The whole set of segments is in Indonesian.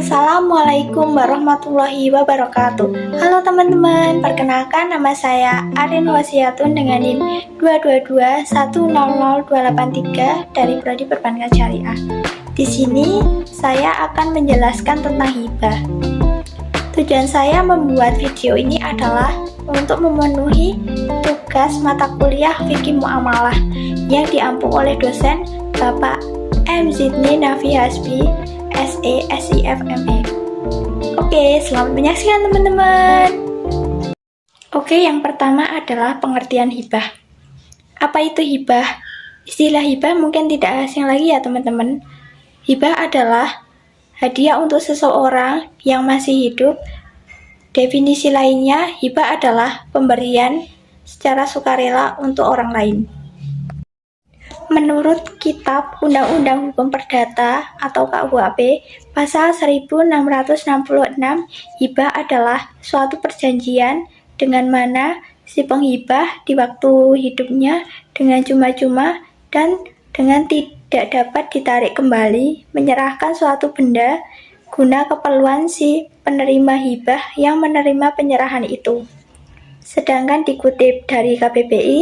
Assalamualaikum warahmatullahi wabarakatuh. Halo teman-teman, perkenalkan nama saya Arin Wasiatun dengan NIM 222100283 dari Prodi Perbankan Syariah. Di sini saya akan menjelaskan tentang hibah. Tujuan saya membuat video ini adalah untuk memenuhi tugas mata kuliah Fikih Muamalah yang diampu oleh dosen Bapak M. Zidni Nafi Hasbi, SE, SIF, ME. Oke, selamat menyaksikan teman-teman. Oke, yang pertama adalah pengertian hibah. Apa itu hibah? Istilah hibah mungkin tidak asing lagi ya teman-teman. Hibah adalah hadiah untuk seseorang yang masih hidup. Definisi lainnya, hibah adalah pemberian secara sukarela untuk orang lain. Menurut Kitab Undang-Undang Hukum Perdata atau KUHP, pasal 1666, hibah adalah suatu perjanjian dengan mana si penghibah di waktu hidupnya dengan cuma-cuma dan dengan tidak dapat ditarik kembali menyerahkan suatu benda guna keperluan si penerima hibah yang menerima penyerahan itu. Sedangkan dikutip dari KBBI,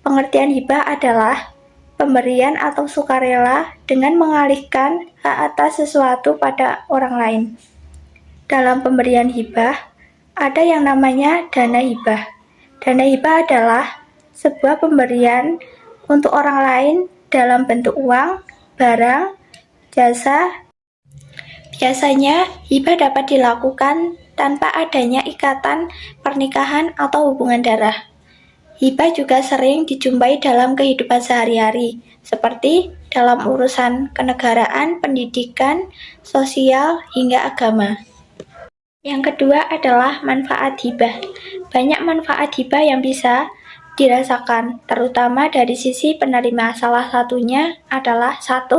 pengertian hibah adalah pemberian atau sukarela dengan mengalihkan hak atas sesuatu pada orang lain. Dalam pemberian hibah, ada yang namanya dana hibah. Dana hibah adalah sebuah pemberian untuk orang lain dalam bentuk uang, barang, jasa. Biasanya, hibah dapat dilakukan tanpa adanya ikatan pernikahan atau hubungan darah. Hibah juga sering dijumpai dalam kehidupan sehari-hari, seperti dalam urusan kenegaraan, pendidikan, sosial, hingga agama. Yang kedua adalah manfaat hibah. Banyak manfaat hibah yang bisa dirasakan, terutama dari sisi penerima. Salah satunya adalah 1.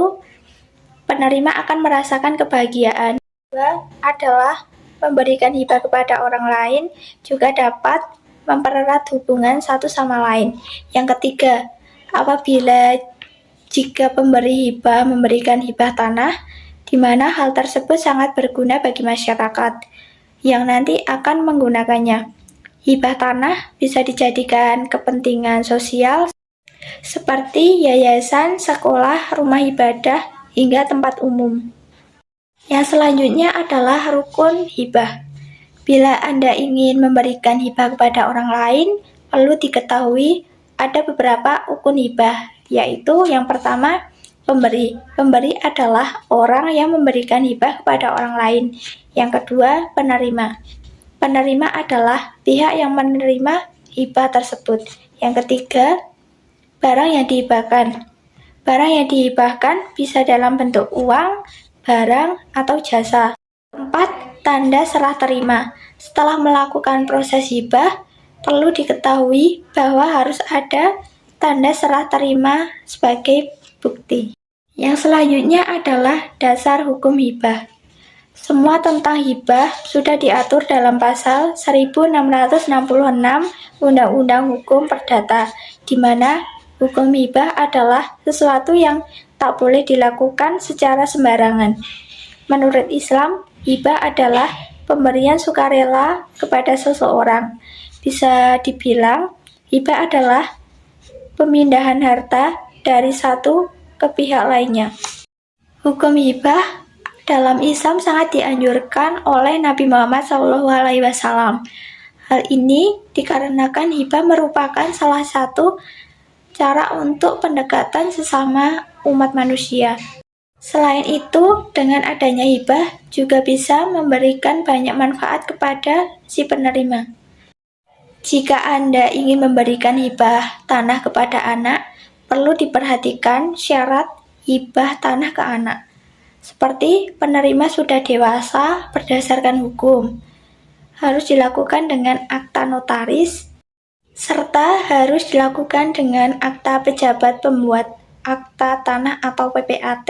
Penerima akan merasakan kebahagiaan. 2. Adalah memberikan hibah kepada orang lain juga dapat mempererat hubungan satu sama lain. Yang ketiga, jika pemberi hibah memberikan hibah tanah, di mana hal tersebut sangat berguna bagi masyarakat yang nanti akan menggunakannya. Hibah tanah bisa dijadikan kepentingan sosial seperti yayasan, sekolah, rumah ibadah, hingga tempat umum. Yang selanjutnya adalah rukun hibah. Bila Anda ingin memberikan hibah kepada orang lain, perlu diketahui ada beberapa rukun hibah, yaitu yang pertama, pemberi. Pemberi adalah orang yang memberikan hibah kepada orang lain. Yang kedua, penerima. Penerima adalah pihak yang menerima hibah tersebut. Yang ketiga, barang yang dihibahkan. Barang yang dihibahkan bisa dalam bentuk uang, barang, atau jasa. 4. Tanda serah terima. Setelah melakukan proses hibah, perlu diketahui bahwa harus ada tanda serah terima sebagai bukti. Yang selanjutnya adalah dasar hukum hibah. Semua tentang hibah sudah diatur dalam pasal 1666 Undang-Undang Hukum Perdata, di mana hukum hibah adalah sesuatu yang tak boleh dilakukan secara sembarangan. Menurut Islam, hibah adalah pemberian sukarela kepada seseorang. Bisa dibilang, hibah adalah pemindahan harta dari satu ke pihak lainnya. Hukum hibah dalam Islam sangat dianjurkan oleh Nabi Muhammad SAW. Hal ini dikarenakan hibah merupakan salah satu cara untuk pendekatan sesama umat manusia. Selain itu, dengan adanya hibah juga bisa memberikan banyak manfaat kepada si penerima. Jika Anda ingin memberikan hibah tanah kepada anak, perlu diperhatikan syarat hibah tanah ke anak. Seperti penerima sudah dewasa berdasarkan hukum, harus dilakukan dengan akta notaris, serta harus dilakukan dengan akta pejabat pembuat akta tanah atau PPAT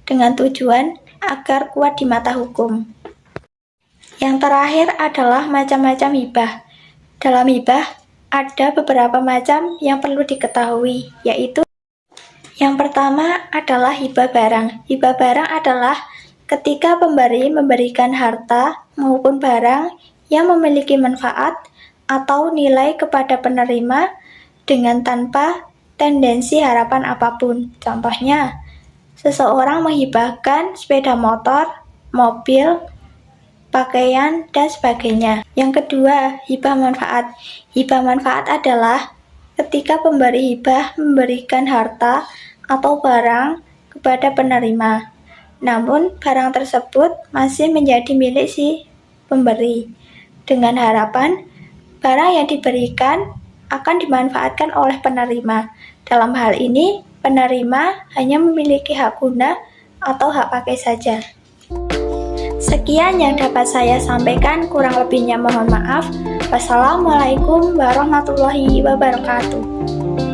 dengan tujuan agar kuat di mata hukum. Yang terakhir adalah macam-macam hibah. Dalam hibah ada beberapa macam yang perlu diketahui, yaitu yang pertama adalah hibah barang. Hibah barang adalah Ketika pemberi memberikan harta maupun barang yang memiliki manfaat atau nilai kepada penerima dengan tanpa tendensi harapan apapun. Contohnya, seseorang menghibahkan sepeda motor, mobil, pakaian, dan sebagainya. Yang kedua, hibah manfaat. Hibah manfaat adalah ketika pemberi hibah memberikan harta atau barang kepada penerima, namun barang tersebut masih menjadi milik si pemberi, dengan harapan barang yang diberikan akan dimanfaatkan oleh penerima. Dalam hal ini, penerima hanya memiliki hak guna atau hak pakai saja. Sekian yang dapat saya sampaikan, kurang lebihnya mohon maaf. Wassalamualaikum warahmatullahi wabarakatuh.